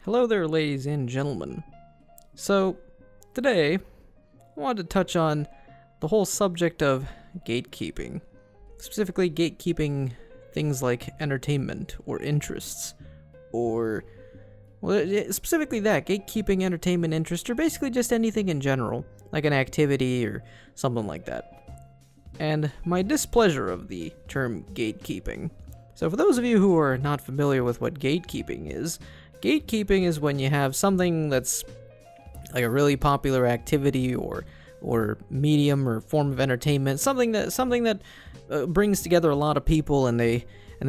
Hello there, ladies and gentlemen. So, today, I wanted to touch on the whole subject of gatekeeping. Specifically, gatekeeping things like entertainment or interests, or, specifically that, gatekeeping entertainment interest, or basically just anything in general, like an activity or something like that. And my displeasure of the term gatekeeping. So for those of you who are not familiar with what gatekeeping is when you have something that's like a really popular activity or medium or form of entertainment, something that brings together a lot of people, and they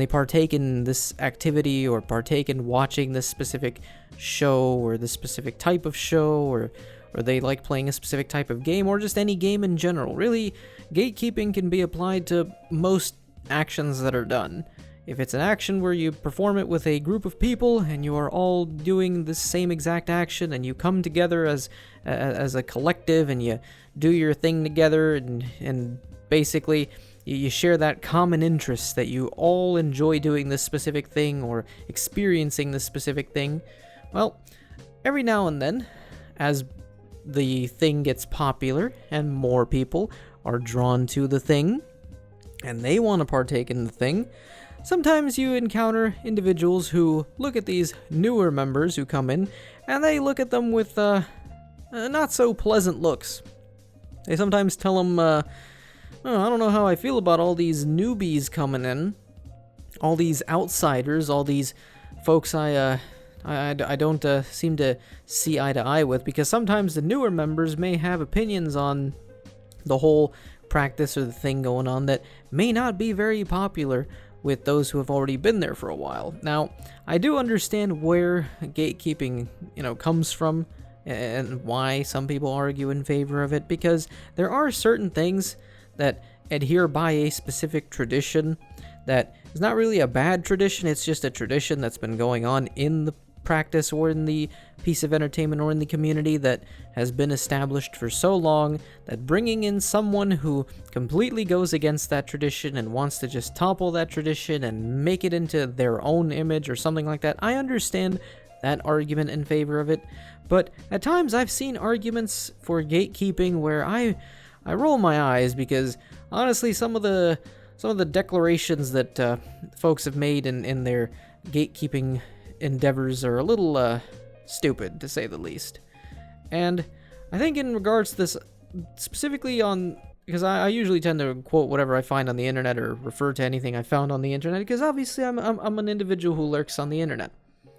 partake in this activity or partake in watching this specific show or this specific type of show, or they like playing a specific type of game, or just any game in general. Really, gatekeeping can be applied to most actions that are done. If it's an action where you perform it with a group of people and you are all doing the same exact action and you come together as a collective and you do your thing together and basically you share that common interest that you all enjoy doing this specific thing or experiencing this specific thing, well, every now and then, as the thing gets popular and more people are drawn to the thing and they want to partake in the thing, sometimes you encounter individuals who look at these newer members who come in, and they look at them with not so pleasant looks. They sometimes tell them, "Oh, I don't know how I feel about all these newbies coming in, all these outsiders, all these folks I don't seem to see eye to eye with," because sometimes the newer members may have opinions on the whole practice or the thing going on that may not be very popular with those who have already been there for a while. Now, I do understand where gatekeeping, comes from and why some people argue in favor of it, because there are certain things that adhere by a specific tradition that is not really a bad tradition, it's just a tradition that's been going on in the practice or in the piece of entertainment or in the community that has been established for so long that bringing in someone who completely goes against that tradition and wants to just topple that tradition and make it into their own image or something like that, I understand that argument in favor of it. But at times I've seen arguments for gatekeeping where I roll my eyes, because honestly some of the declarations that folks have made in their gatekeeping endeavors are a little stupid, to say the least. And I think in regards to this, specifically because I usually tend to quote whatever I find on the internet or refer to anything I found on the internet, because obviously I'm an individual who lurks on the internet. I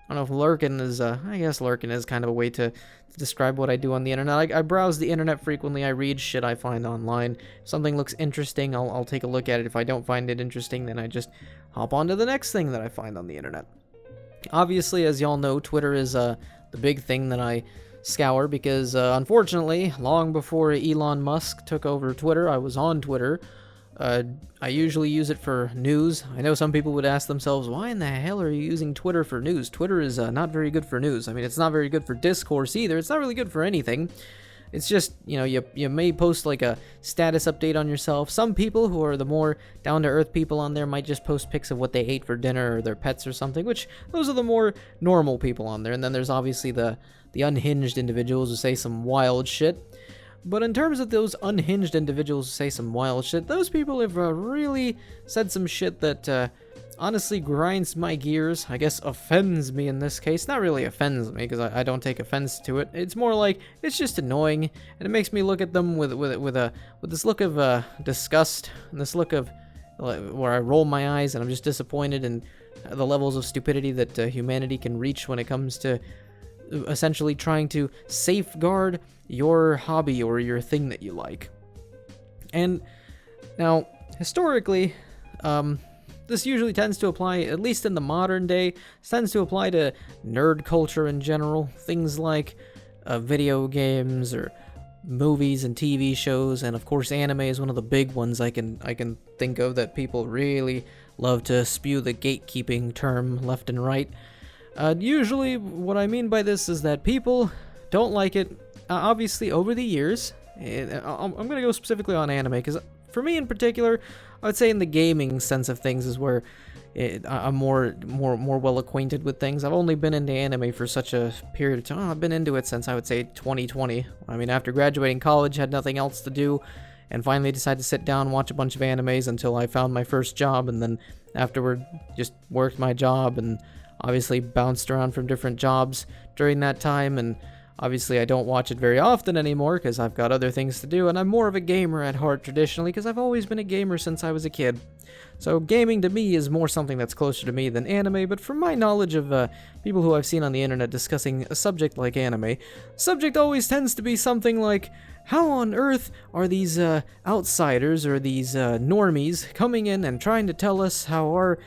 don't know if lurking is, I guess lurking is kind of a way to describe what I do on the internet. I browse the internet frequently, I read shit I find online. If something looks interesting, I'll take a look at it. If I don't find it interesting, then I just hop on to the next thing that I find on the internet. Obviously, as y'all know, Twitter is the big thing that I scour, because unfortunately, long before Elon Musk took over Twitter, I was on Twitter. I usually use it for news. I know some people would ask themselves, why in the hell are you using Twitter for news? Twitter is not very good for news. I mean, it's not very good for discourse either. It's not really good for anything. It's just, you may post like a status update on yourself. Some people who are the more down-to-earth people on there might just post pics of what they ate for dinner or their pets or something, which those are the more normal people on there. And then there's obviously the unhinged individuals who say some wild shit. But in terms of those unhinged individuals who say some wild shit, those people have really said some shit that honestly grinds my gears. I guess offends me in this case. Not really offends me, because I don't take offense to it. It's more like it's just annoying, and it makes me look at them with this look of disgust and this look of where I roll my eyes and I'm just disappointed in the levels of stupidity that humanity can reach when it comes to essentially trying to safeguard your hobby or your thing that you like. And now, historically, this usually tends to apply, at least in the modern day, tends to apply to nerd culture in general. Things like video games or movies and TV shows, and of course anime is one of the big ones I can think of that people really love to spew the gatekeeping term left and right. Usually what I mean by this is that people don't like it, obviously over the years. I'm going to go specifically on anime, because for me in particular, I would say in the gaming sense of things is where I'm more well acquainted with things. I've only been into anime for such a period of time. I've been into it since I would say 2020. I mean, after graduating college, had nothing else to do, and finally decided to sit down and watch a bunch of animes until I found my first job, and then afterward just worked my job and obviously bounced around from different jobs during that time. And obviously I don't watch it very often anymore because I've got other things to do, and I'm more of a gamer at heart traditionally because I've always been a gamer since I was a kid. So gaming to me is more something that's closer to me than anime, but from my knowledge of people who I've seen on the internet discussing a subject like anime, subject always tends to be something like, how on earth are these outsiders or these normies coming in and trying to tell us how our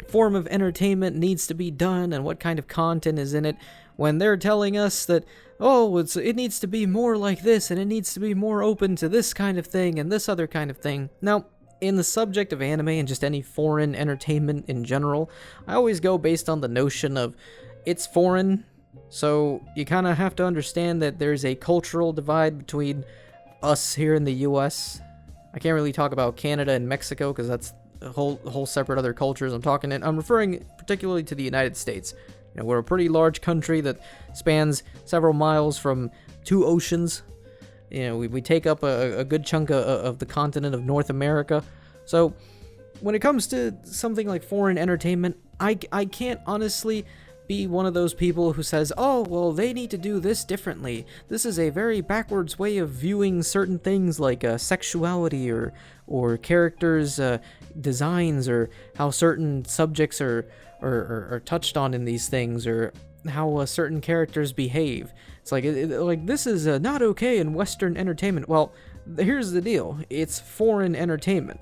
form of entertainment needs to be done and what kind of content is in it, when they're telling us that, oh, it needs to be more like this and it needs to be more open to this kind of thing and this other kind of thing. Now, in the subject of anime and just any foreign entertainment in general, I always go based on the notion of it's foreign, so you kind of have to understand that there's a cultural divide between us here in the US. I can't really talk about Canada and Mexico because that's a whole separate other cultures. I'm referring particularly to the United States. You know, we're a pretty large country that spans several miles from 2 oceans. You know, we take up a good chunk of the continent of North America. So when it comes to something like foreign entertainment, I can't honestly be one of those people who says, oh, well, they need to do this differently. This is a very backwards way of viewing certain things like sexuality or characters' designs, or how certain subjects are touched on in these things, or how certain characters behave. It's like, like this is not okay in Western entertainment. Well, here's the deal. It's foreign entertainment.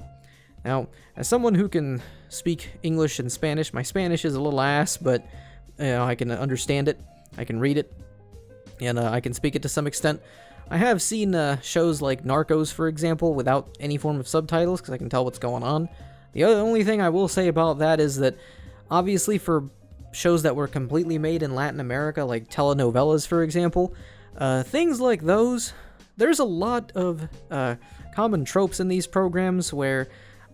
Now, as someone who can speak English and Spanish, my Spanish is a little ass, but you know, I can understand it, I can read it, and I can speak it to some extent. I have seen shows like Narcos, for example, without any form of subtitles, because I can tell what's going on. The only thing I will say about that is that, obviously, for shows that were completely made in Latin America, like telenovelas, for example, things like those, there's a lot of common tropes in these programs where,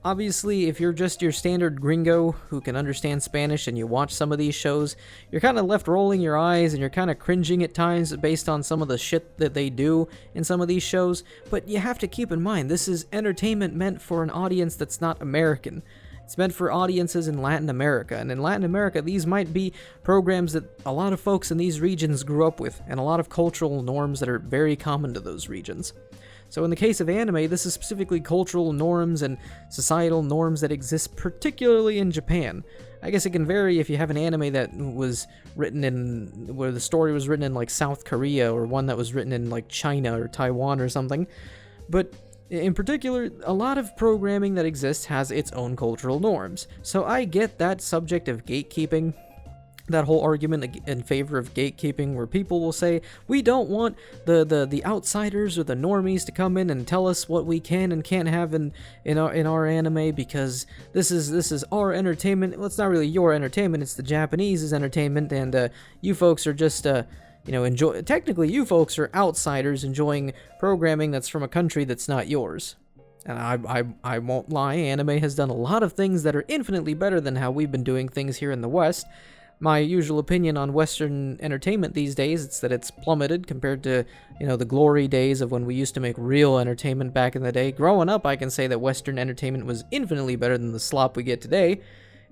obviously, if you're just your standard gringo who can understand Spanish and you watch some of these shows, you're kind of left rolling your eyes and you're kind of cringing at times based on some of the shit that they do in some of these shows. But you have to keep in mind, this is entertainment meant for an audience that's not American. It's meant for audiences in Latin America, and in Latin America, these might be programs that a lot of folks in these regions grew up with, and a lot of cultural norms that are very common to those regions. So in the case of anime, this is specifically cultural norms and societal norms that exist particularly in Japan. I guess it can vary if you have an anime that was written in, where the story was written in like South Korea, or one that was written in like China or Taiwan or something, but in particular, a lot of programming that exists has its own cultural norms. So I get that subject of gatekeeping, that whole argument in favor of gatekeeping, where people will say, we don't want the outsiders or the normies to come in and tell us what we can and can't have in our anime, because this is our entertainment. Well, it's not really your entertainment, it's the Japanese's entertainment, and you folks are just technically you folks are outsiders enjoying programming that's from a country that's not yours. And I won't lie, anime has done a lot of things that are infinitely better than how we've been doing things here in the West. My usual opinion on Western entertainment these days, it's that it's plummeted compared to, the glory days of when we used to make real entertainment back in the day. Growing up, I can say that Western entertainment was infinitely better than the slop we get today.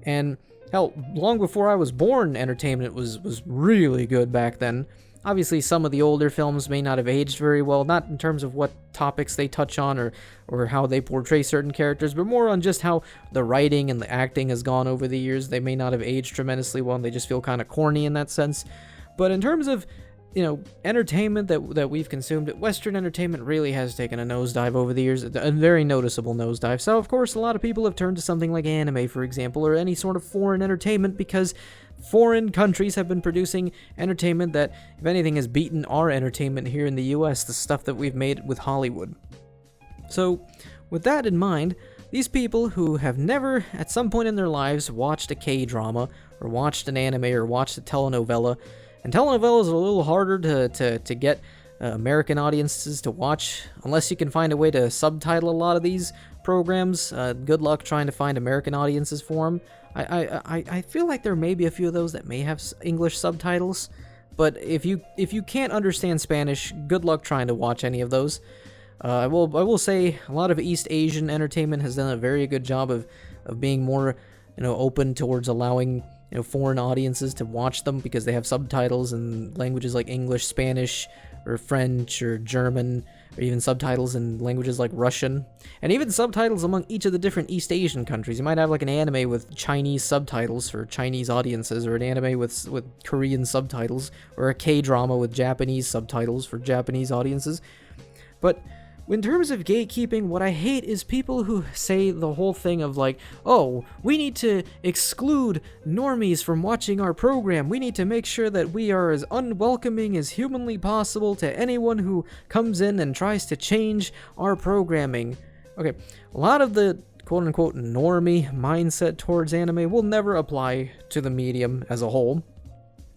And hell, long before I was born, entertainment was really good back then. Obviously, some of the older films may not have aged very well, not in terms of what topics they touch on or how they portray certain characters, but more on just how the writing and the acting has gone over the years. They may not have aged tremendously well, and they just feel kind of corny in that sense. But in terms of, entertainment that we've consumed, Western entertainment really has taken a nosedive over the years, a very noticeable nosedive. So, of course, a lot of people have turned to something like anime, for example, or any sort of foreign entertainment, because foreign countries have been producing entertainment that, if anything, has beaten our entertainment here in the US, the stuff that we've made with Hollywood. So, with that in mind, these people who have never, at some point in their lives, watched a K-drama, or watched an anime, or watched a telenovela, and telenovelas are a little harder to get American audiences to watch, unless you can find a way to subtitle a lot of these programs. Good luck trying to find American audiences for them. I feel like there may be a few of those that may have English subtitles, but if you can't understand Spanish, good luck trying to watch any of those. I will say a lot of East Asian entertainment has done a very good job of being more, open towards allowing, foreign audiences to watch them because they have subtitles in languages like English, Spanish, or French, or German, or even subtitles in languages like Russian, and even subtitles among each of the different East Asian countries. You might have like an anime with Chinese subtitles for Chinese audiences, or an anime with Korean subtitles, or a K-drama with Japanese subtitles for Japanese audiences. But in terms of gatekeeping, what I hate is people who say the whole thing of like, oh, we need to exclude normies from watching our program. We need to make sure that we are as unwelcoming as humanly possible to anyone who comes in and tries to change our programming. Okay, a lot of the quote-unquote normie mindset towards anime will never apply to the medium as a whole.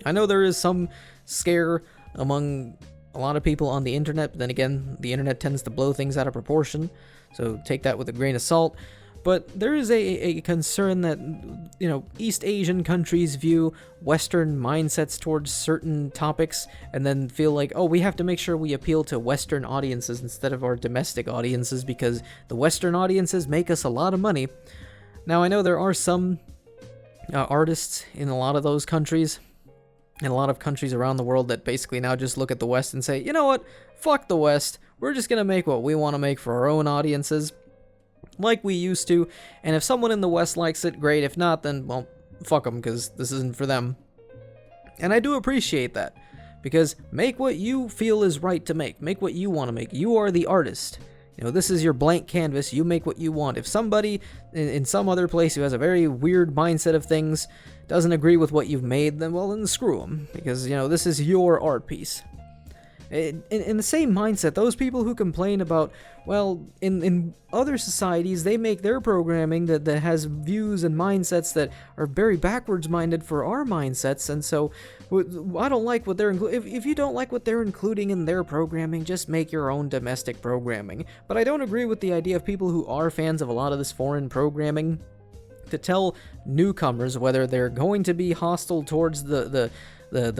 I know there is some scare among a lot of people on the internet, but then again, the internet tends to blow things out of proportion, so take that with a grain of salt. But there is a concern that, East Asian countries view Western mindsets towards certain topics and then feel like, oh, we have to make sure we appeal to Western audiences instead of our domestic audiences because the Western audiences make us a lot of money. Now, I know there are some artists in a lot of those countries, in a lot of countries around the world, that basically now just look at the West and say, you know what, fuck the West, we're just gonna make what we want to make for our own audiences, like we used to, and if someone in the West likes it, great, if not, then, well, fuck them, because this isn't for them. And I do appreciate that, because make what you feel is right to make what you want to make. You are the artist. This is your blank canvas, you make what you want. If somebody in some other place who has a very weird mindset of things doesn't agree with what you've made, then screw them, because, this is your art piece. In the same mindset, those people who complain about, well, in other societies, they make their programming that has views and mindsets that are very backwards minded for our mindsets, and so I don't like what they're if you don't like what they're including in their programming, just make your own domestic programming. But I don't agree with the idea of people who are fans of a lot of this foreign programming to tell newcomers whether they're going to be hostile towards the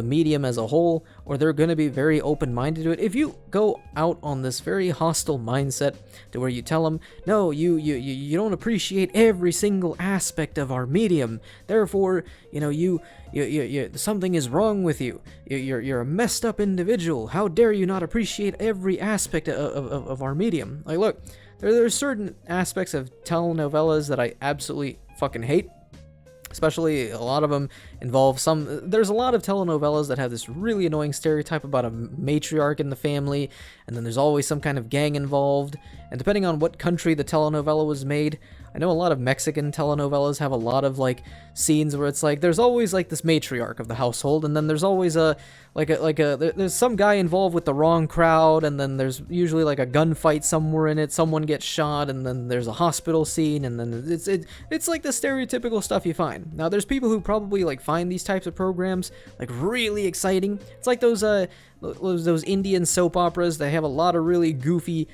medium as a whole, or they're going to be very open-minded to it. If you go out on this very hostile mindset to where you tell them, no, you don't appreciate every single aspect of our medium, therefore, you something is wrong with you. You're a messed up individual. How dare you not appreciate every aspect of our medium? Like, look, there are certain aspects of telenovelas that I absolutely fucking hate. Especially a lot of them involve there's a lot of telenovelas that have this really annoying stereotype about a matriarch in the family, and then there's always some kind of gang involved, and depending on what country the telenovela was made, I know a lot of Mexican telenovelas have a lot of, scenes where it's there's always, this matriarch of the household, and then there's always there's some guy involved with the wrong crowd, and then there's usually, a gunfight somewhere in it, someone gets shot, and then there's a hospital scene, and then it's the stereotypical stuff you find. Now, there's people who probably, find these types of programs, really exciting. It's like those Indian soap operas that have a lot of really goofy,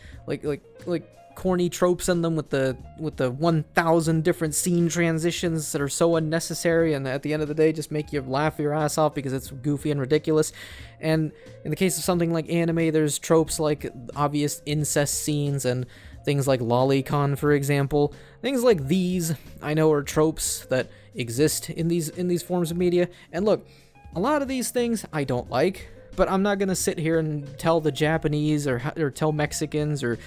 corny tropes in them with the 1,000 different scene transitions that are so unnecessary and at the end of the day just make you laugh your ass off because it's goofy and ridiculous. And in the case of something like anime, there's tropes like obvious incest scenes and things like lolicon, for example. Things like these, I know, are tropes that exist in these forms of media. And look, a lot of these things I don't like, but I'm not gonna sit here and tell the Japanese or tell Mexicans or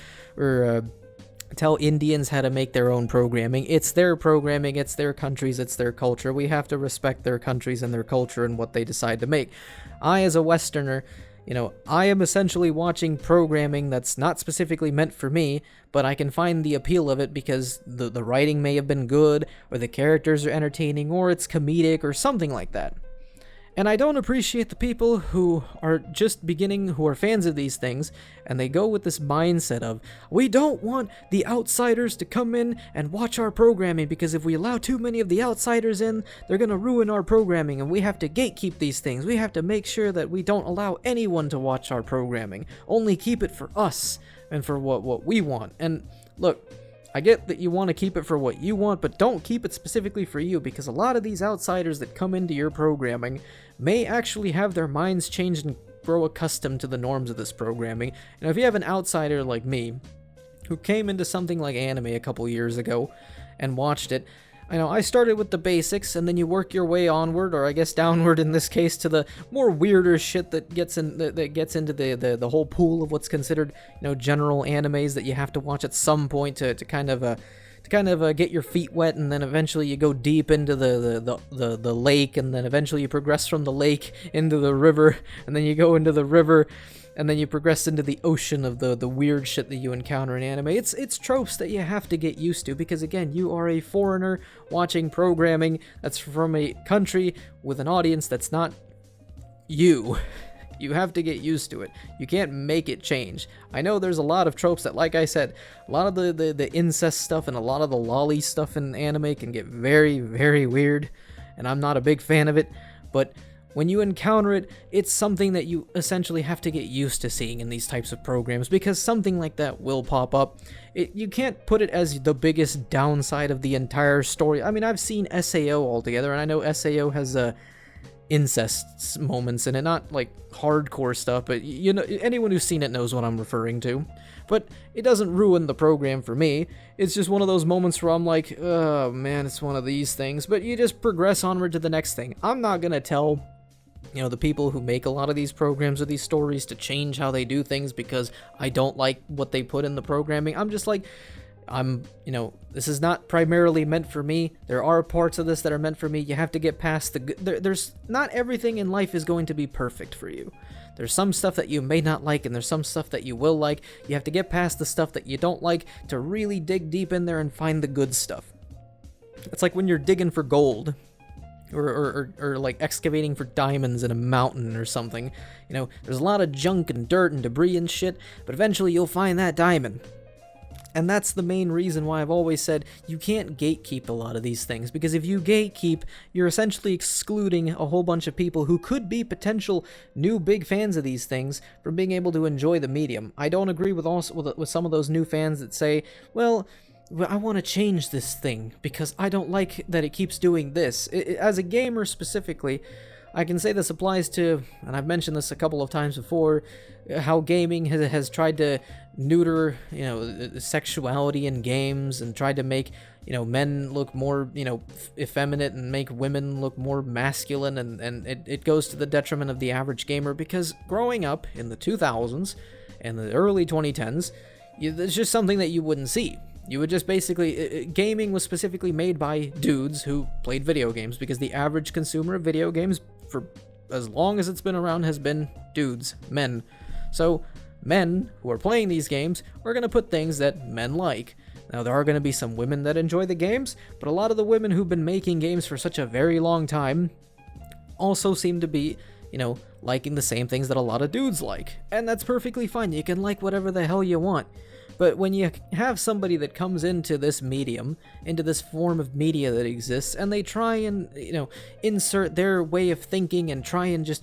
tell Indians how to make their own programming. It's their programming, it's their countries, it's their culture. We have to respect their countries and their culture and what they decide to make. I, as a Westerner, I am essentially watching programming that's not specifically meant for me, but I can find the appeal of it because the writing may have been good, or the characters are entertaining, or it's comedic, or something like that. And I don't appreciate the people who are just beginning, who are fans of these things, and they go with this mindset of, we don't want the outsiders to come in and watch our programming, because if we allow too many of the outsiders in, they're going to ruin our programming, and we have to gatekeep these things. We have to make sure that we don't allow anyone to watch our programming. Only keep it for us and for what we want. And look, I get that you want to keep it for what you want, but don't keep it specifically for you, because a lot of these outsiders that come into your programming may actually have their minds changed and grow accustomed to the norms of this programming. You know, if you have an outsider like me, who came into something like anime a couple years ago and watched it, I know I started with the basics, and then you work your way onward, or I guess downward in this case, to the more weirder shit that gets into the whole pool of what's considered, you know, general animes that you have to watch at some point to kind of get your feet wet, and then eventually you go deep into the lake, and then eventually you progress from the lake into the river, and then you go into the river, and then you progress into the ocean of the weird shit that you encounter in anime. It's tropes that you have to get used to, because again, you are a foreigner watching programming that's from a country with an audience that's not you. You have to get used to it. You can't make it change. I know there's a lot of tropes that, like I said, a lot of the incest stuff and a lot of the lolly stuff in anime can get very, very weird, and I'm not a big fan of it, but when you encounter it, it's something that you essentially have to get used to seeing in these types of programs, because something like that will pop up. You can't put it as the biggest downside of the entire story. I mean, I've seen SAO altogether, and I know SAO has incest moments in it, not like hardcore stuff, but you know, anyone who's seen it knows what I'm referring to. But it doesn't ruin the program for me. It's just one of those moments where I'm like, oh man, it's one of these things. But you just progress onward to the next thing. I'm not gonna tell, you know, the people who make a lot of these programs or these stories to change how they do things because I don't like what they put in the programming. I'm just like, you know, this is not primarily meant for me. There are parts of this that are meant for me. You have to get past there's not everything in life is going to be perfect for you. There's some stuff that you may not like, and there's some stuff that you will like. You have to get past the stuff that you don't like to really dig deep in there and find the good stuff. It's like when you're digging for gold, or like excavating for diamonds in a mountain or something. You know, there's a lot of junk and dirt and debris and shit, but eventually you'll find that diamond. And that's the main reason why I've always said you can't gatekeep a lot of these things, because if you gatekeep, you're essentially excluding a whole bunch of people who could be potential new big fans of these things from being able to enjoy the medium. I don't agree with some of those new fans that say, well, I want to change this thing because I don't like that it keeps doing this. As a gamer specifically, I can say this applies to, and I've mentioned this a couple of times before, how gaming has tried to neuter, you know, sexuality in games, and tried to make, you know, men look more, you know, effeminate, and make women look more masculine, and it goes to the detriment of the average gamer, because growing up in the 2000s and the early 2010s, it's just something that you wouldn't see. You would just basically, gaming was specifically made by dudes who played video games, because the average consumer of video games, for as long as it's been around, has been dudes, men. So men who are playing these games are going to put things that men like. Now, there are going to be some women that enjoy the games, but a lot of the women who've been making games for such a very long time also seem to be, you know, liking the same things that a lot of dudes like. And that's perfectly fine. You can like whatever the hell you want. But when you have somebody that comes into this medium, into this form of media that exists, and they try and, you know, insert their way of thinking and try and just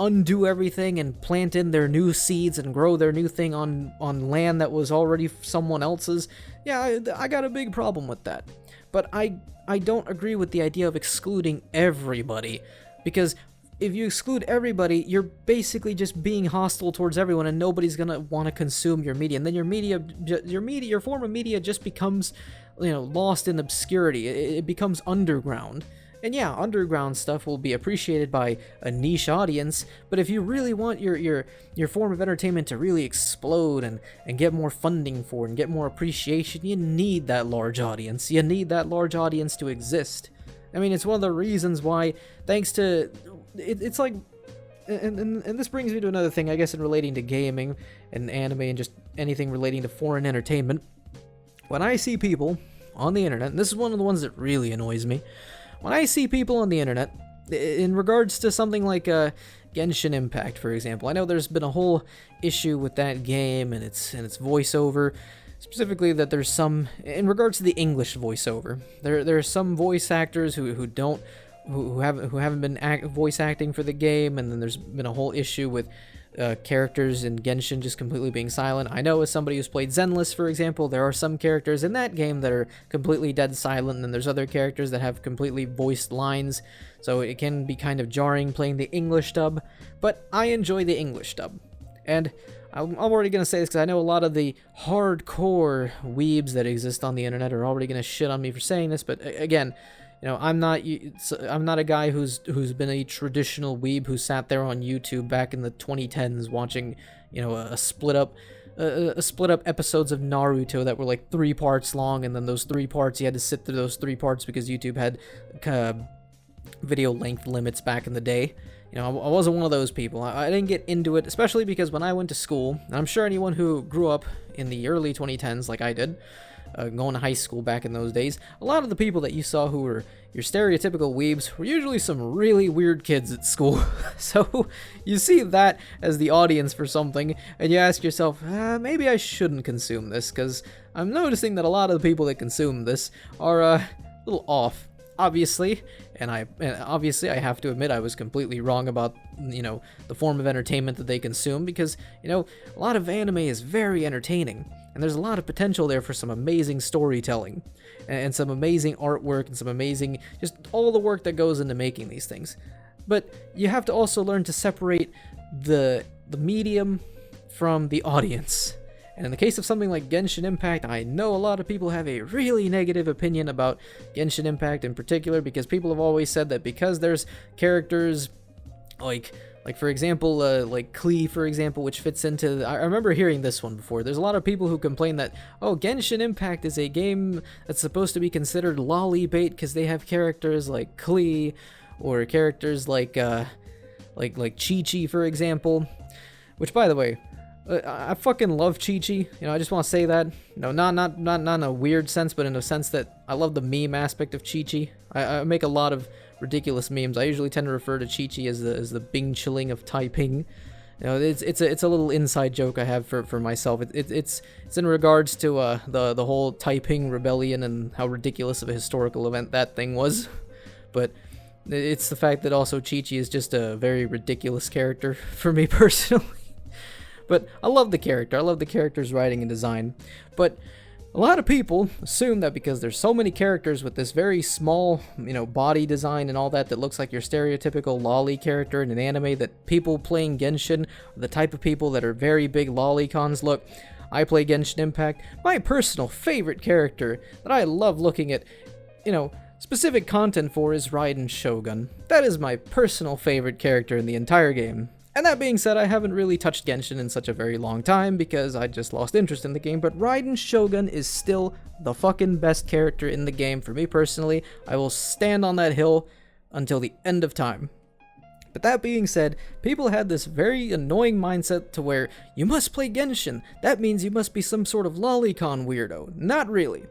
undo everything and plant in their new seeds and grow their new thing on land that was already someone else's, yeah, I got a big problem with that. But I don't agree with the idea of excluding everybody, because if you exclude everybody, you're basically just being hostile towards everyone, and nobody's gonna want to consume your media. And then your form of media just becomes, you know, lost in obscurity. It becomes underground. And yeah, underground stuff will be appreciated by a niche audience, but if you really want your form of entertainment to really explode and get more funding for it and get more appreciation, you need that large audience. You need that large audience to exist. I mean, it's one of the reasons why, thanks to... It's like, and this brings me to another thing, I guess, in relating to gaming and anime and just anything relating to foreign entertainment. When I see people on the internet, and this is one of the ones that really annoys me, when I see people on the internet in regards to something like Genshin Impact, for example, I know there's been a whole issue with that game and its voiceover. Specifically, that there's some, in regards to the English voiceover, there are some voice actors who haven't been voice acting for the game, and then there's been a whole issue with characters in Genshin just completely being silent. I know, as somebody who's played Zenless, for example, there are some characters in that game that are completely dead silent, and then there's other characters that have completely voiced lines, so it can be kind of jarring playing the English dub, but I enjoy the English dub. And I'm already going to say this because I know a lot of the hardcore weebs that exist on the internet are already going to shit on me for saying this, but again, you know, I'm not a guy who's been a traditional weeb who sat there on YouTube back in the 2010s watching, you know, a split up episodes of Naruto that were like 3 parts long, and then those 3 parts you had to sit through those 3 parts because YouTube had video length limits back in the day. You know, I wasn't one of those people. I didn't get into it, especially because when I went to school, and I'm sure anyone who grew up in the early 2010s like I did, going to high school back in those days, a lot of the people that you saw who were your stereotypical weebs were usually some really weird kids at school. So you see that as the audience for something, and you ask yourself, maybe I shouldn't consume this, because I'm noticing that a lot of the people that consume this are a little off. Obviously, and obviously I have to admit I was completely wrong about, you know, the form of entertainment that they consume, because, you know, a lot of anime is very entertaining, and there's a lot of potential there for some amazing storytelling, and some amazing artwork, and some amazing, just all the work that goes into making these things. But you have to also learn to separate the medium from the audience. And in the case of something like Genshin Impact, I know a lot of people have a really negative opinion about Genshin Impact in particular, because people have always said that because there's characters like for example, like Klee, for example, which fits into I remember hearing this one before. There's a lot of people who complain that, oh, Genshin Impact is a game that's supposed to be considered lolly bait because they have characters like Klee, or characters like Chi-Chi, for example, which, by the way, I fucking love Chi-Chi. You know, I just want to say that. You know, not in a weird sense, but in a sense that I love the meme aspect of Chi-Chi. I make a lot of ridiculous memes. I usually tend to refer to Chi-Chi as the Bing Chilling of Taiping. You know, it's a little inside joke I have for myself. It's in regards to the whole Taiping rebellion and how ridiculous of a historical event that thing was. But it's the fact that also Chi-Chi is just a very ridiculous character for me personally. But I love the character. I love the character's writing and design. But a lot of people assume that because there's so many characters with this very small, you know, body design and all that looks like your stereotypical lolly character in an anime, that people playing Genshin are the type of people that are very big lolicons. Look, I play Genshin Impact. My personal favorite character that I love looking at, you know, specific content for is Raiden Shogun. That is my personal favorite character in the entire game. And that being said, I haven't really touched Genshin in such a very long time because I just lost interest in the game, but Raiden Shogun is still the fucking best character in the game for me personally. I will stand on that hill until the end of time. But that being said, people had this very annoying mindset to where you must play Genshin. That means you must be some sort of lolicon weirdo. Not really.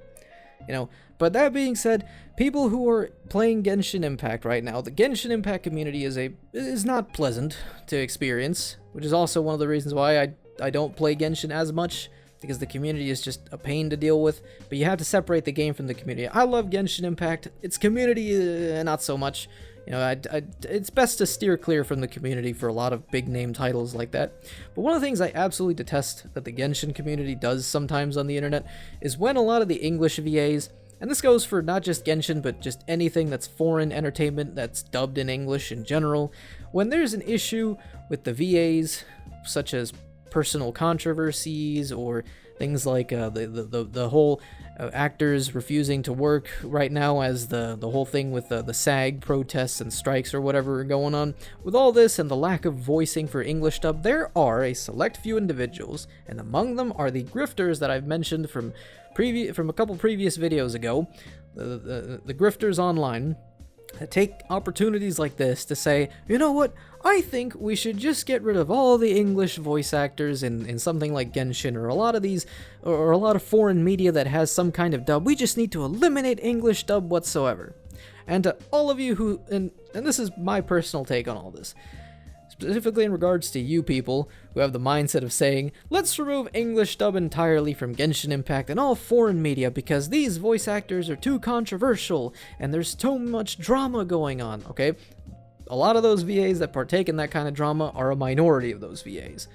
You know, but that being said, people who are playing Genshin Impact right now, the Genshin Impact community is not pleasant to experience, which is also one of the reasons why I don't play Genshin as much, because the community is just a pain to deal with. But you have to separate the game from the community. I love Genshin Impact. Its community, not so much. You know, it's best to steer clear from the community for a lot of big name titles like that. But one of the things I absolutely detest that the Genshin community does sometimes on the internet is when a lot of the English VAs, and this goes for not just Genshin, but just anything that's foreign entertainment that's dubbed in English in general, when there's an issue with the VAs, such as personal controversies or things like the whole actors refusing to work right now, as the whole thing with the SAG protests and strikes or whatever are going on. With all this and the lack of voicing for English dub, there are a select few individuals, and among them are the grifters that I've mentioned from a couple previous videos ago, the grifters online, that take opportunities like this to say, you know what, I think we should just get rid of all the English voice actors in something like Genshin, or a lot of these, or a lot of foreign media that has some kind of dub. We just need to eliminate English dub whatsoever. And to all of you who, and and this is my personal take on all this, specifically in regards to you people who have the mindset of saying, let's remove English dub entirely from Genshin Impact and all foreign media because these voice actors are too controversial and there's too much drama going on, okay? A lot of those VAs that partake in that kind of drama are a minority of those VAs.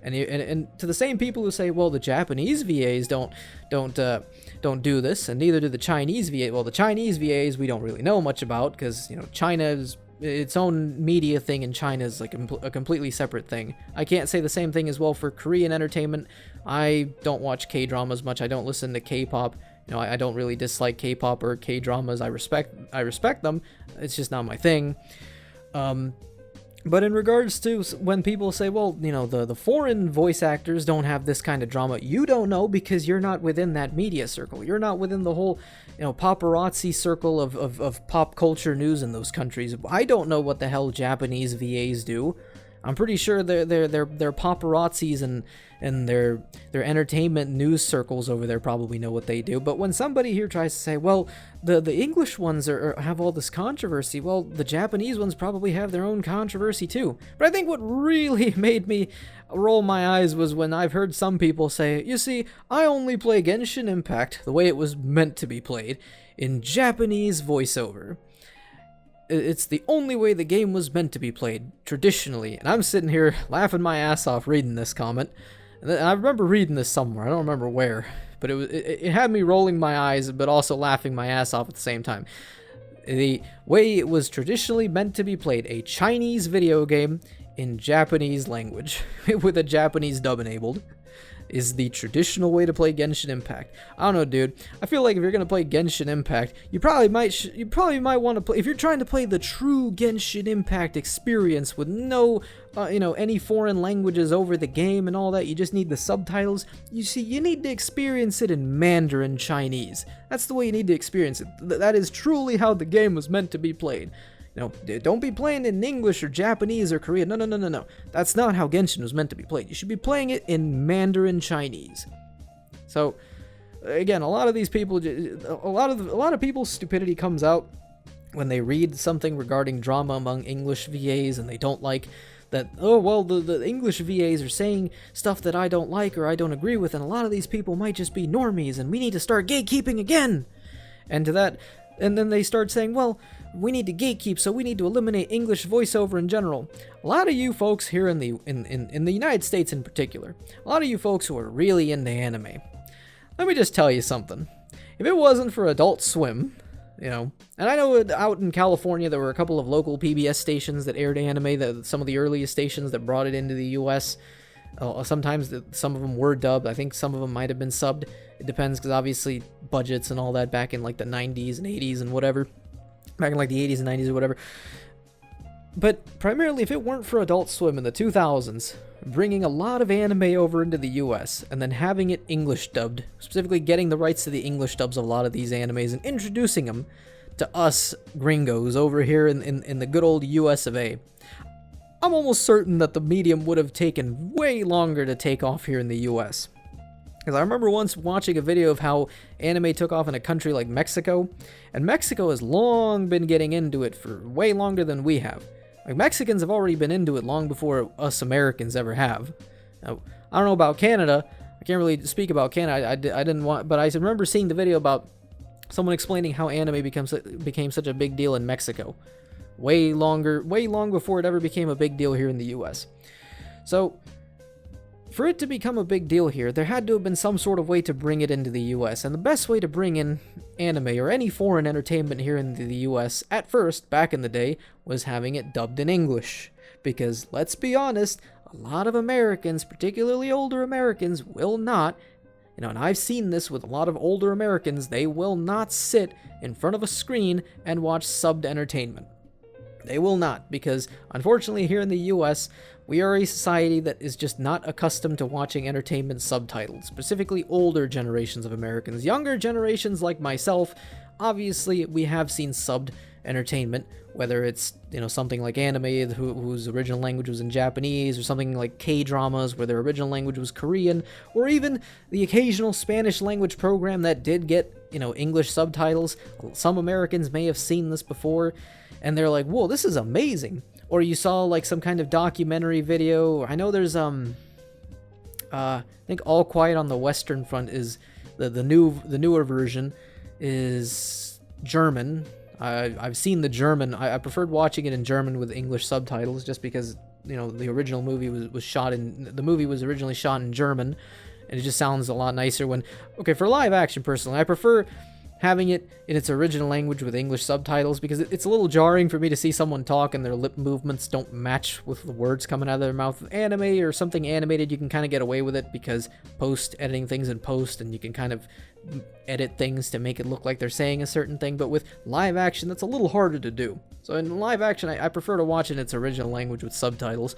And to the same people who say, well, the Japanese VAs don't do this, and neither do the Chinese VAs. Well, the Chinese VAs we don't really know much about because, you know, China's its own media thing in China is like a completely separate thing. I can't say the same thing as well for Korean entertainment. I don't watch K-dramas much. I don't listen to K-pop. You know, I don't really dislike K-pop or K-dramas. I respect them. It's just not my thing. But in regards to when people say, well, you know, the foreign voice actors don't have this kind of drama, you don't know because you're not within that media circle. You're not within the whole, you know, paparazzi circle of pop culture news in those countries. I don't know what the hell Japanese VAs do. I'm pretty sure they're paparazzis and their entertainment news circles over there probably know what they do. But when somebody here tries to say, well, the English ones have all this controversy, well, the Japanese ones probably have their own controversy too. But I think what really made me roll my eyes was when I've heard some people say, you see, I only play Genshin Impact the way it was meant to be played, in Japanese voiceover. It's the only way the game was meant to be played, traditionally. And I'm sitting here laughing my ass off reading this comment. And I remember reading this somewhere, I don't remember where. But it had me rolling my eyes, but also laughing my ass off at the same time. The way it was traditionally meant to be played, a Chinese video game in Japanese language, with a Japanese dub enabled, is the traditional way to play Genshin Impact. I don't know, dude. I feel like if you're gonna play Genshin Impact, you probably might want to play. If you're trying to play the true Genshin Impact experience with no, any foreign languages over the game and all that, you just need the subtitles. You see, you need to experience it in Mandarin Chinese. That's the way you need to experience it. That is truly how the game was meant to be played. You know, don't be playing in English or Japanese or Korean. No. That's not how Genshin was meant to be played. You should be playing it in Mandarin Chinese. So, again, a lot of these people, a lot of people's stupidity comes out when they read something regarding drama among English VAs and they don't like that. Oh, well, the English VAs are saying stuff that I don't like or I don't agree with, and a lot of these people might just be normies, and we need to start gatekeeping again. And to that, and then they start saying, well, we need to gatekeep, so we need to eliminate English voiceover in general. A lot of you folks here in the United States in particular, a lot of you folks who are really into anime, let me just tell you something. If it wasn't for Adult Swim, and I know out in California there were a couple of local PBS stations that aired anime, some of the earliest stations that brought it into the US. Sometimes some of them were dubbed. I think some of them might have been subbed. It depends, because obviously budgets and all that back in like the 90s and 80s and whatever. Back in like the 80s and 90s or whatever. But primarily, if it weren't for Adult Swim in the 2000s, bringing a lot of anime over into the US and then having it English dubbed, specifically getting the rights to the English dubs of a lot of these animes and introducing them to us gringos over here in the good old US of A, I'm almost certain that the medium would have taken way longer to take off here in the US. Because I remember once watching a video of how anime took off in a country like Mexico, and Mexico has long been getting into it for way longer than we have. Like, Mexicans have already been into it long before us Americans ever have. Now, I don't know about Canada. I can't really speak about Canada. I didn't want, but I remember seeing the video about someone explaining how anime became such a big deal in Mexico. Way long before it ever became a big deal here in the US. So, for it to become a big deal here, there had to have been some sort of way to bring it into the US, and the best way to bring in anime or any foreign entertainment here in the US, at first, back in the day, was having it dubbed in English. Because, let's be honest, a lot of Americans, particularly older Americans, will not, and I've seen this with a lot of older Americans, they will not sit in front of a screen and watch subbed entertainment. They will not, because unfortunately here in the US, we are a society that is just not accustomed to watching entertainment subtitled, specifically older generations of Americans. Younger generations like myself, obviously we have seen subbed entertainment, whether it's, something like anime whose original language was in Japanese, or something like K-dramas where their original language was Korean, or even the occasional Spanish language program that did get, English subtitles. Some Americans may have seen this before. and they're like, whoa, this is amazing. Or you saw like some kind of documentary video. I know there's I think All Quiet on the Western Front is the newer version is German. I've seen the German. I preferred watching it in German with English subtitles, just because, you know, the original movie the movie was originally shot in German, and it just sounds a lot nicer when, okay, for live action personally, I prefer having it in its original language with English subtitles, because it's a little jarring for me to see someone talk and their lip movements don't match with the words coming out of their mouth. With anime or something animated, you can kind of get away with it because editing things in post, and you can kind of edit things to make it look like they're saying a certain thing. But with live action, that's a little harder to do. So in live action, I prefer to watch it in its original language with subtitles.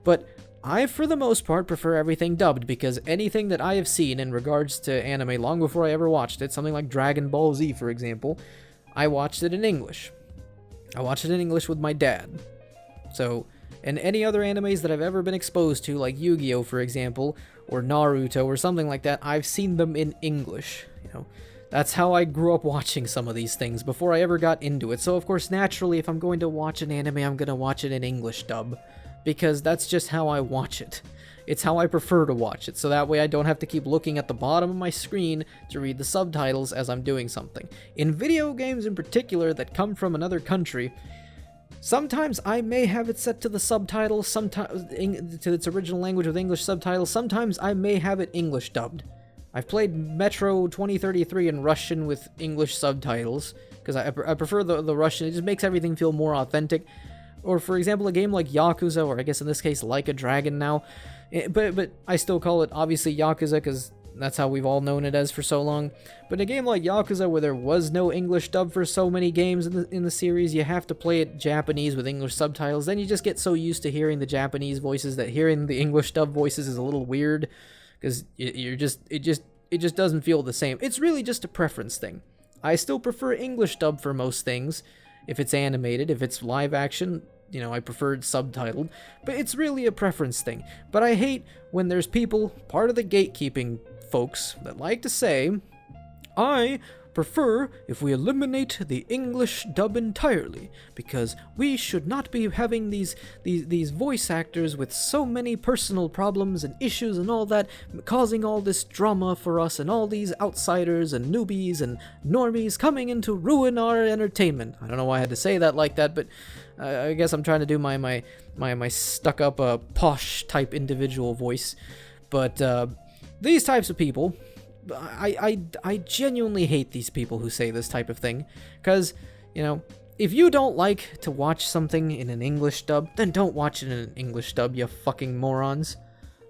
But I, for the most part, prefer everything dubbed, because anything that I have seen in regards to anime long before I ever watched it, something like Dragon Ball Z, for example, I watched it in English. I watched it in English with my dad. So, and any other animes that I've ever been exposed to, like Yu-Gi-Oh, for example, or Naruto, or something like that, I've seen them in English. You know, that's how I grew up watching some of these things before I ever got into it. So, of course, naturally, if I'm going to watch an anime, I'm going to watch it in English dub, because that's just how I watch it. It's how I prefer to watch it, so that way I don't have to keep looking at the bottom of my screen to read the subtitles as I'm doing something. In video games in particular that come from another country, sometimes I may have it set to the subtitles, sometimes to its original language with English subtitles, sometimes I may have it English dubbed. I've played Metro 2033 in Russian with English subtitles, because I prefer the Russian. It just makes everything feel more authentic. Or, for example, a game like Yakuza, or I guess in this case, Like a Dragon now. But I still call it, obviously, Yakuza, because that's how we've all known it as for so long. But in a game like Yakuza, where there was no English dub for so many games in the series, you have to play it Japanese with English subtitles. Then you just get so used to hearing the Japanese voices that hearing the English dub voices is a little weird, because it just doesn't feel the same. It's really just a preference thing. I still prefer English dub for most things. If it's animated, if it's live action, you know, I prefer it subtitled, but it's really a preference thing. But I hate when there's people, part of the gatekeeping folks, that like to say, I prefer if we eliminate the English dub entirely, because we should not be having these voice actors with so many personal problems and issues and all that, causing all this drama for us, and all these outsiders and newbies and normies coming in to ruin our entertainment. I don't know why I had to say that like that, but I guess I'm trying to do my stuck-up posh type individual voice. But these types of people, I genuinely hate these people who say this type of thing, because, you know, if you don't like to watch something in an English dub, then don't watch it in an English dub, you fucking morons.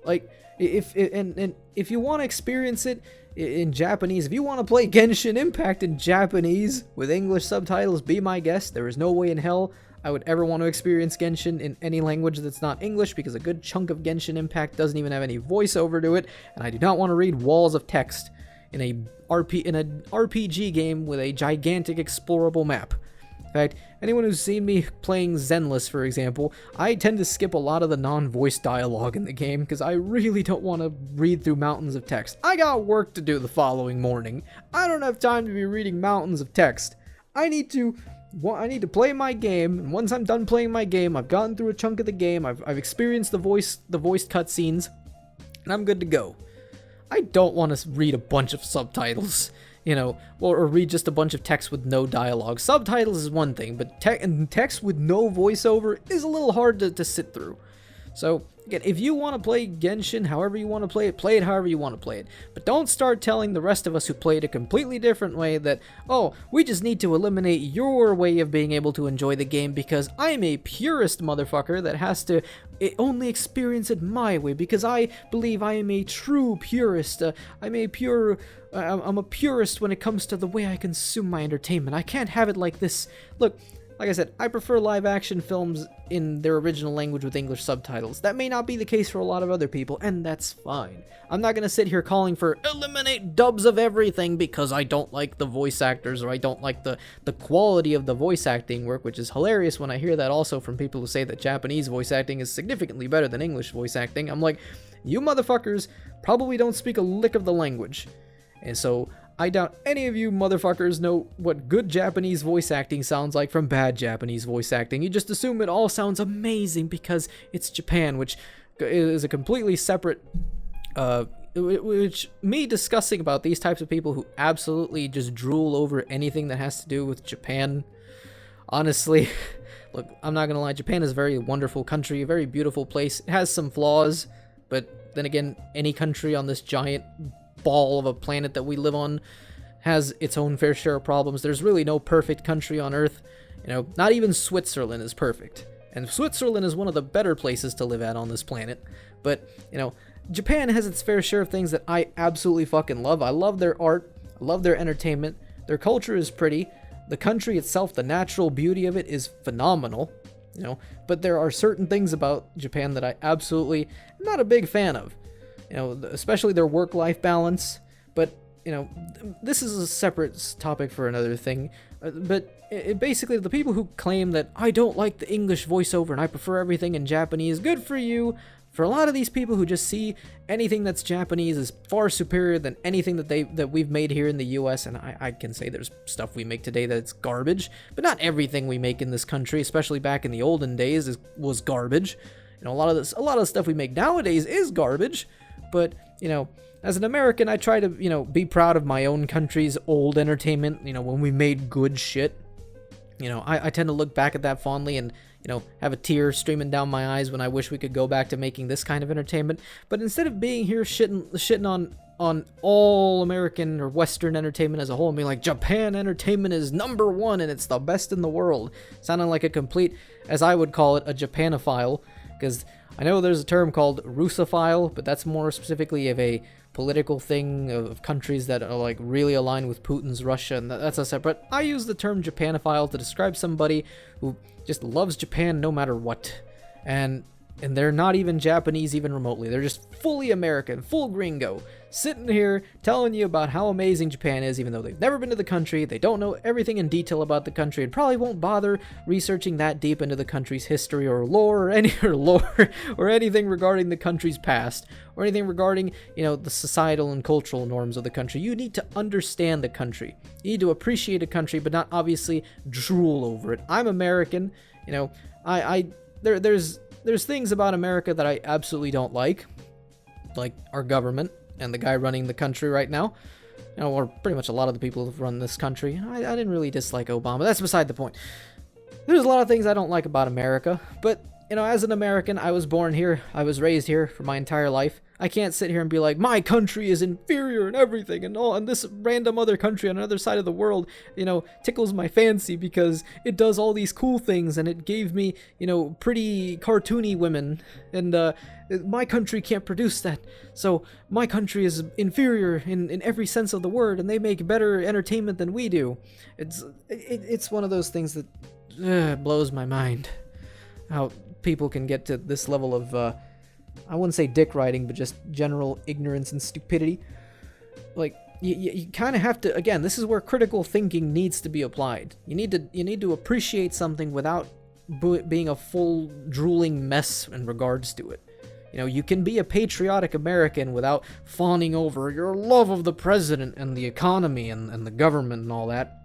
Like, if you want to experience it in Japanese, if you want to play Genshin Impact in Japanese with English subtitles, be my guest. There is no way in hell I would ever want to experience Genshin in any language that's not English, because a good chunk of Genshin Impact doesn't even have any voiceover to it, and I do not want to read walls of text in an RPG game with a gigantic explorable map. In fact, anyone who's seen me playing Zenless, for example, I tend to skip a lot of the non-voice dialogue in the game, because I really don't want to read through mountains of text. I got work to do the following morning. I don't have time to be reading mountains of text. I need to play my game, and once I'm done playing my game, I've gotten through a chunk of the game, I've experienced the voiced cutscenes, and I'm good to go. I don't want to read a bunch of subtitles, you know, or read just a bunch of text with no dialogue. Subtitles is one thing, but text with no voiceover is a little hard to sit through. So, again, if you want to play Genshin however you want to play it however you want to play it. But don't start telling the rest of us who play it a completely different way that, oh, we just need to eliminate your way of being able to enjoy the game because I'm a purist motherfucker that has to only experience it my way, because I believe I am a true purist. I'm a purist when it comes to the way I consume my entertainment. I can't have it like this. Look, like I said, I prefer live-action films in their original language with English subtitles. That may not be the case for a lot of other people, and that's fine. I'm not going to sit here calling for eliminate dubs of everything because I don't like the voice actors or I don't like the quality of the voice acting work, which is hilarious when I hear that also from people who say that Japanese voice acting is significantly better than English voice acting. I'm like, you motherfuckers probably don't speak a lick of the language. And so I doubt any of you motherfuckers know what good Japanese voice acting sounds like from bad Japanese voice acting. You just assume it all sounds amazing because it's Japan, which is a completely separate, which me discussing about these types of people who absolutely just drool over anything that has to do with Japan. Honestly, look, I'm not gonna lie, Japan is a very wonderful country, a very beautiful place. It has some flaws, but then again, any country on this giant ball of a planet that we live on has its own fair share of problems. There's really no perfect country on Earth. You know, not even Switzerland is perfect. And Switzerland is one of the better places to live at on this planet. But, you know, Japan has its fair share of things that I absolutely fucking love. I love their art. I love their entertainment. Their culture is pretty. The country itself, the natural beauty of it is phenomenal. You know, but there are certain things about Japan that I absolutely am not a big fan of. You know, especially their work-life balance. But, you know, this is a separate topic for another thing. But basically, the people who claim that I don't like the English voiceover and I prefer everything in Japanese, good for you. For a lot of these people who just see anything that's Japanese as far superior than anything that we've made here in the U.S., and I can say there's stuff we make today that's garbage, but not everything we make in this country, especially back in the olden days, was garbage. You know, a lot of the stuff we make nowadays is garbage. But, you know, as an American, I try to, you know, be proud of my own country's old entertainment, you know, when we made good shit. You know, I tend to look back at that fondly and, you know, have a tear streaming down my eyes when I wish we could go back to making this kind of entertainment. But instead of being here shitting on all American or Western entertainment as a whole and being like, Japan entertainment is #1 and it's the best in the world, sounding like a complete, as I would call it, a Japanophile, because I know there's a term called Russophile, but that's more specifically of a political thing of countries that are like really aligned with Putin's Russia, and that's a separate. I use the term Japanophile to describe somebody who just loves Japan no matter what, and they're not even Japanese even remotely. They're just fully American, full gringo, sitting here telling you about how amazing Japan is, even though they've never been to the country, they don't know everything in detail about the country, and probably won't bother researching that deep into the country's history or lore or anything regarding the country's past, or anything regarding, you know, the societal and cultural norms of the country. You need to understand the country. You need to appreciate a country, but not obviously drool over it. I'm American, you know, there's things about America that I absolutely don't like our government and the guy running the country right now, you know, or pretty much a lot of the people who've run this country. I didn't really dislike Obama. That's beside the point. There's a lot of things I don't like about America, but, you know, as an American, I was born here, I was raised here for my entire life. I can't sit here and be like, my country is inferior and everything and all, and this random other country on another side of the world, you know, tickles my fancy because it does all these cool things and it gave me, you know, pretty cartoony women, and my country can't produce that, so my country is inferior in every sense of the word, and they make better entertainment than we do. It's one of those things that blows my mind, how people can get to this level of I wouldn't say dick riding, but just general ignorance and stupidity. Like, you kind of have to, again, this is where critical thinking needs to be applied. You need to appreciate something without being a full drooling mess in regards to it. You know, you can be a patriotic American without fawning over your love of the president and the economy and the government and all that.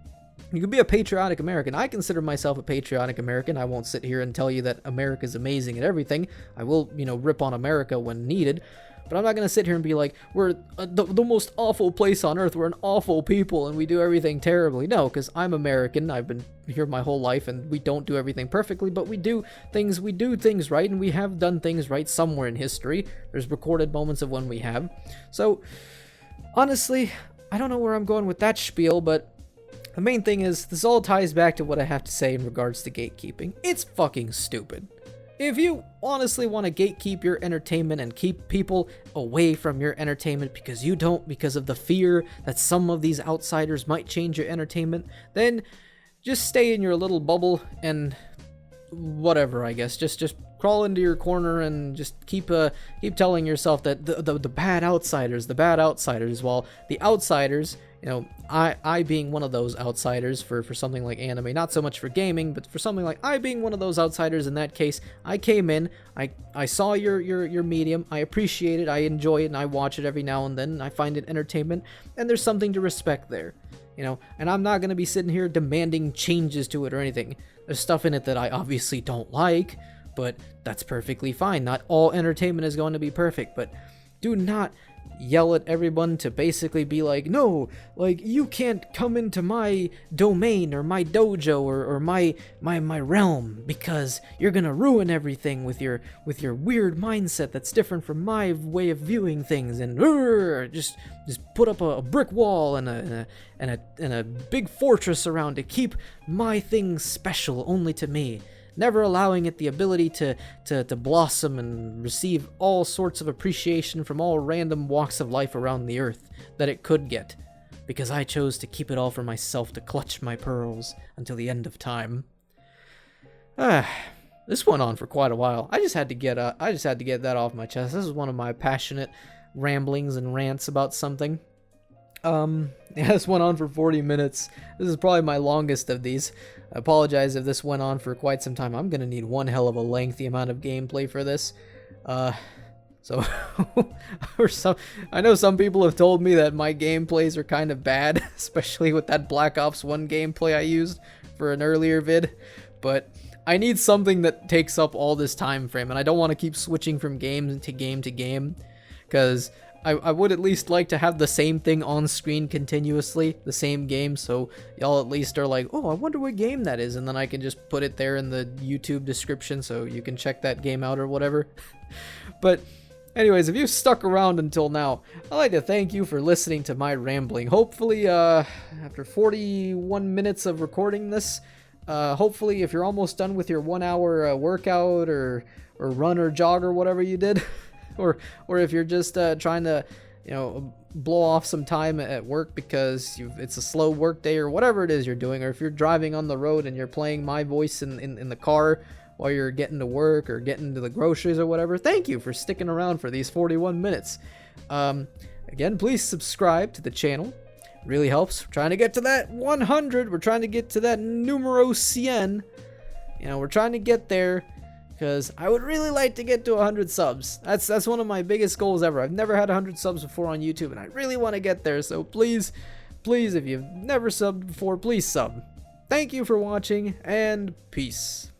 You can be a patriotic American. I consider myself a patriotic American. I won't sit here and tell you that America is amazing at everything. I will, you know, rip on America when needed. But I'm not going to sit here and be like, we're the most awful place on earth. We're an awful people and we do everything terribly. No, because I'm American. I've been here my whole life and we don't do everything perfectly, but we do things right, and we have done things right somewhere in history. There's recorded moments of when we have. So, honestly, I don't know where I'm going with that spiel, but the main thing is, this all ties back to what I have to say in regards to gatekeeping. It's fucking stupid. If you honestly want to gatekeep your entertainment and keep people away from your entertainment because of the fear that some of these outsiders might change your entertainment, then just stay in your little bubble and whatever, I guess. Just crawl into your corner and just keep telling yourself that the bad outsiders, while the outsiders, you know, I being one of those outsiders for something like anime, not so much for gaming, but for something like I being one of those outsiders in that case, I came in, I saw your medium, I appreciate it, I enjoy it, and I watch it every now and then, and I find it entertainment, and there's something to respect there, you know, and I'm not going to be sitting here demanding changes to it or anything. There's stuff in it that I obviously don't like, but that's perfectly fine. Not all entertainment is going to be perfect, but do not yell at everyone to basically be like, no, like, you can't come into my domain or my dojo or my realm because you're gonna ruin everything with your weird mindset that's different from my way of viewing things, and just put up a brick wall and a big fortress around to keep my things special only to me, never allowing it the ability to blossom and receive all sorts of appreciation from all random walks of life around the earth that it could get, because I chose to keep it all for myself to clutch my pearls until the end of time. This went on for quite a while. I just had to get that off my chest. This is one of my passionate ramblings and rants about something. This went on for 40 minutes. This is probably my longest of these. I apologize if this went on for quite some time. I'm gonna need one hell of a lengthy amount of gameplay for this. So I know some people have told me that my gameplays are kind of bad, especially with that Black Ops 1 gameplay I used for an earlier vid, but I need something that takes up all this time frame, and I don't want to keep switching from game to game, because I would at least like to have the same thing on screen continuously, the same game, so y'all at least are like, oh, I wonder what game that is, and then I can just put it there in the YouTube description so you can check that game out or whatever. But anyways, if you've stuck around until now, I'd like to thank you for listening to my rambling. Hopefully, after 41 minutes of recording this, hopefully if you're almost done with your 1 hour workout or run or jog or whatever you did, or if you're just trying to, you know, blow off some time at work because it's a slow work day or whatever it is you're doing, or if you're driving on the road and you're playing my voice in the car while you're getting to work or getting to the groceries or whatever, thank you for sticking around for these 41 minutes. Again, please subscribe to the channel. It really helps. We're trying to get to that 100. We're trying to get to that numero 100. You know, we're trying to get there, because I would really like to get to 100 subs. That's one of my biggest goals ever. I've never had 100 subs before on YouTube, and I really want to get there. So please, if you've never subbed before, please sub. Thank you for watching, and peace.